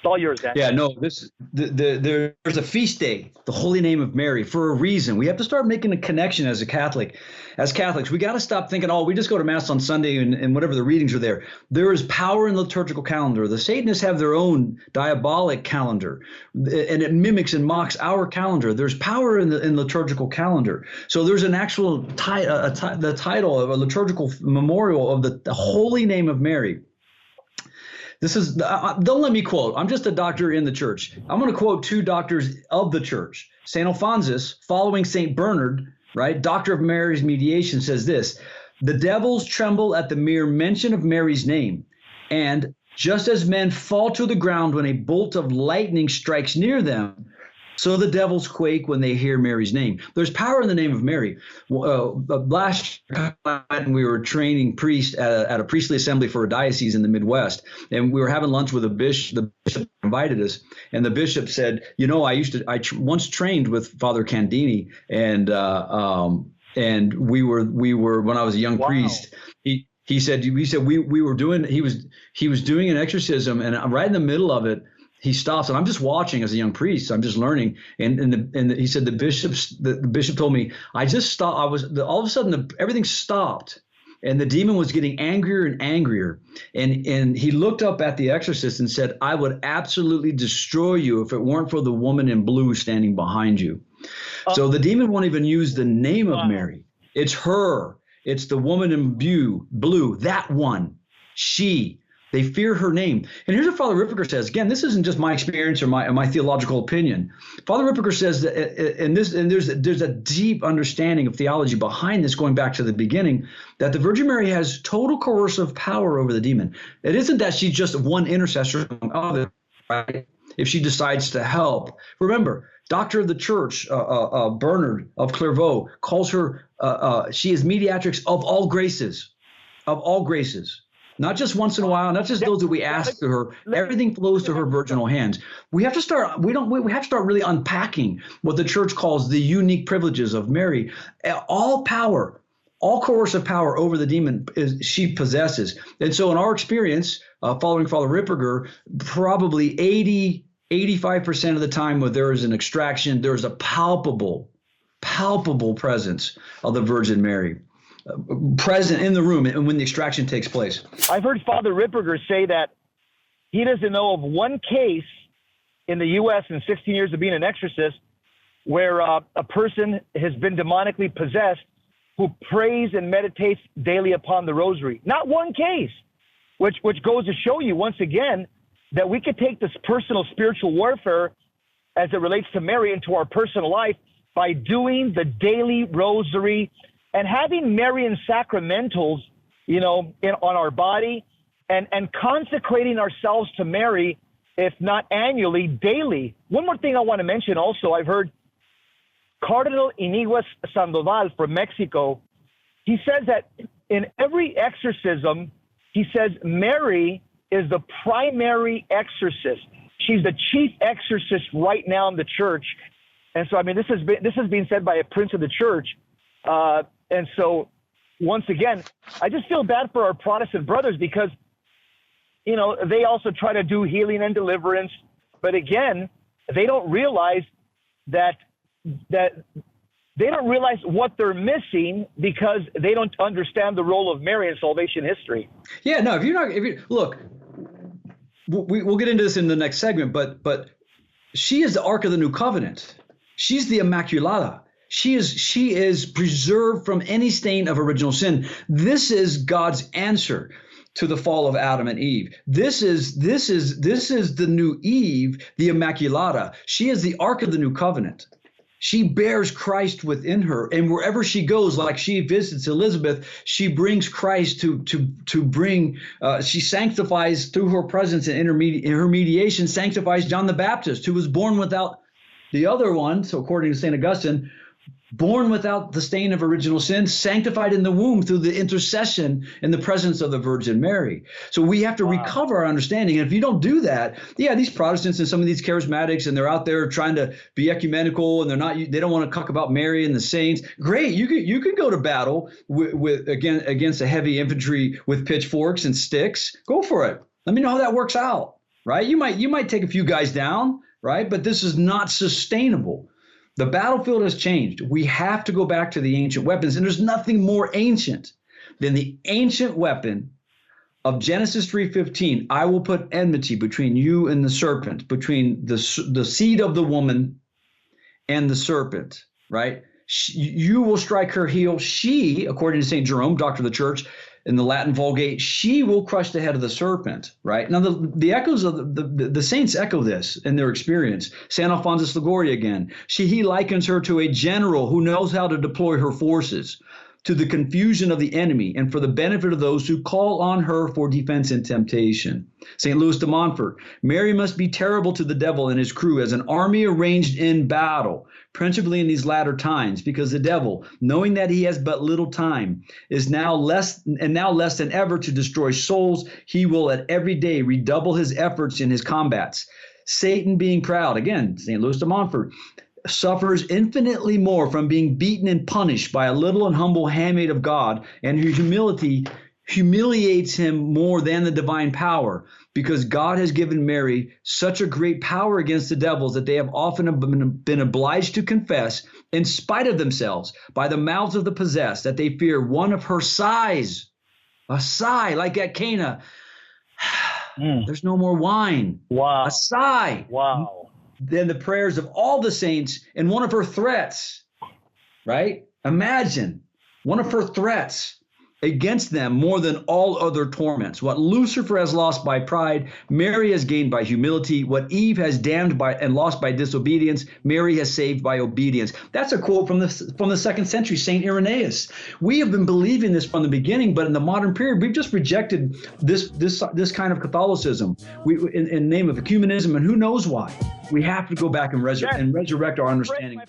It's all yours, Dan. Yeah, no, there's a feast day, the Holy Name of Mary, for a reason. We have to start making a connection as a Catholic. As Catholics, we got to stop thinking, oh, we just go to Mass on Sunday and whatever the readings are there. There is power in the liturgical calendar. The Satanists have their own diabolic calendar, and it mimics and mocks our calendar. There's power in the liturgical calendar. So there's an actual the title of a liturgical memorial of the Holy Name of Mary. This is, don't let me quote. I'm just a doctor in the church. I'm going to quote two doctors of the church. St. Alphonsus, following St. Bernard, right, doctor of Mary's mediation, says this: the devils tremble at the mere mention of Mary's name. And just as men fall to the ground when a bolt of lightning strikes near them, so the devils quake when they hear Mary's name. There's power in the name of Mary. Last year, we were training priests at a priestly assembly for a diocese in the Midwest, and we were having lunch with a bishop. The bishop invited us, and the bishop said, "You know, I once trained with Father Candini, and we were when I was a young priest." He said we were doing. He was doing an exorcism, and right in the middle of it, he stops, and I'm just watching as a young priest. I'm just learning, and he said the bishop told me, I just stopped. All of a sudden everything stopped, and the demon was getting angrier and angrier, and he looked up at the exorcist and said, "I would absolutely destroy you if it weren't for the woman in blue standing behind you." So the demon won't even use the name of Mary. It's her. It's the woman in blue. That one. She. They fear her name. And here's what Father Ripperger says. Again, this isn't just my experience or my theological opinion. Father Ripperger says that, and there's a deep understanding of theology behind this, going back to the beginning, that the Virgin Mary has total coercive power over the demon. It isn't that she's just one intercessor among others, right? If she decides to help. Remember, Doctor of the Church, Bernard of Clairvaux, calls her, she is mediatrix of all graces. Not just once in a while, not just those that we ask to her. Everything flows to her virginal hands. We have to start. We have to start really unpacking what the church calls the unique privileges of Mary. All power, all coercive power over the demon she possesses. And so, in our experience, following Father Ripperger, probably 85% of the time, where there is an extraction, there is a palpable presence of the Virgin Mary. Present in the room and when the extraction takes place. I've heard Father Ripperger say that he doesn't know of one case in the U.S. in 16 years of being an exorcist where a person has been demonically possessed who prays and meditates daily upon the rosary. Not one case, which goes to show you once again that we could take this personal spiritual warfare as it relates to Mary into our personal life by doing the daily rosary and having Marian sacramentals, on our body, and consecrating ourselves to Mary, if not annually, daily. One more thing I want to mention also, I've heard Cardinal Iniguez Sandoval from Mexico. He says that in every exorcism, he says Mary is the primary exorcist. She's the chief exorcist right now in the church. And so, this has been said by a prince of the church. And so, once again, I just feel bad for our Protestant brothers because, they also try to do healing and deliverance. But again, they don't realize that they don't realize what they're missing because they don't understand the role of Mary in salvation history. Yeah, no, look, we'll get into this in the next segment, but she is the Ark of the New Covenant. She's the Immaculata. She is preserved from any stain of original sin. This is God's answer to the fall of Adam and Eve. This is the new Eve, the Immaculata. She is the Ark of the New Covenant. She bears Christ within her, and wherever she goes, like she visits Elizabeth, she brings Christ to bring. She sanctifies through her presence and her mediation. Sanctifies John the Baptist, who was born without the other one. So according to Saint Augustine, born without the stain of original sin, sanctified in the womb through the intercession in the presence of the Virgin Mary. So we have to recover our understanding. And if you don't do that, these Protestants and some of these charismatics, and they're out there trying to be ecumenical, and they don't want to talk about Mary and the saints. Great, you can go to battle against a heavy infantry with pitchforks and sticks. Go for it. Let me know how that works out. right? You might take a few guys down, right? But this is not sustainable. The battlefield has changed. We have to go back to the ancient weapons, and there's nothing more ancient than the ancient weapon of Genesis 3:15. I will put enmity between you and the serpent, between the seed of the woman and the serpent, right? You will strike her heel. She, according to St. Jerome, doctor of the church, in the Latin Vulgate, she will crush the head of the serpent, right? Now, the echoes of the saints echo this in their experience. St. Alphonsus Liguori again. He likens her to a general who knows how to deploy her forces to the confusion of the enemy and for the benefit of those who call on her for defense and temptation. St. Louis de Montfort, Mary must be terrible to the devil and his crew as an army arranged in battle, principally in these latter times, because the devil, knowing that he has but little time, is now less than ever to destroy souls. He will at every day redouble his efforts in his combats. Satan, being proud, again, St. Louis de Montfort, suffers infinitely more from being beaten and punished by a little and humble handmaid of God, and her humility humiliates him more than the divine power, because God has given Mary such a great power against the devils that they have often been obliged to confess, in spite of themselves, by the mouths of the possessed, that they fear one of her sighs, a sigh like at Cana. There's no more wine. Wow. A sigh. Wow. Than the prayers of all the saints in one of her threats, right? Imagine one of her threats against them more than all other torments. What Lucifer has lost by pride, Mary has gained by humility. What Eve has damned by and lost by disobedience, Mary has saved by obedience. That's a quote from the 2nd century, Saint Irenaeus. We have been believing this from the beginning, but in the modern period, we've just rejected this kind of Catholicism. In the name of ecumenism, and who knows why. We have to go back and resurrect our understanding.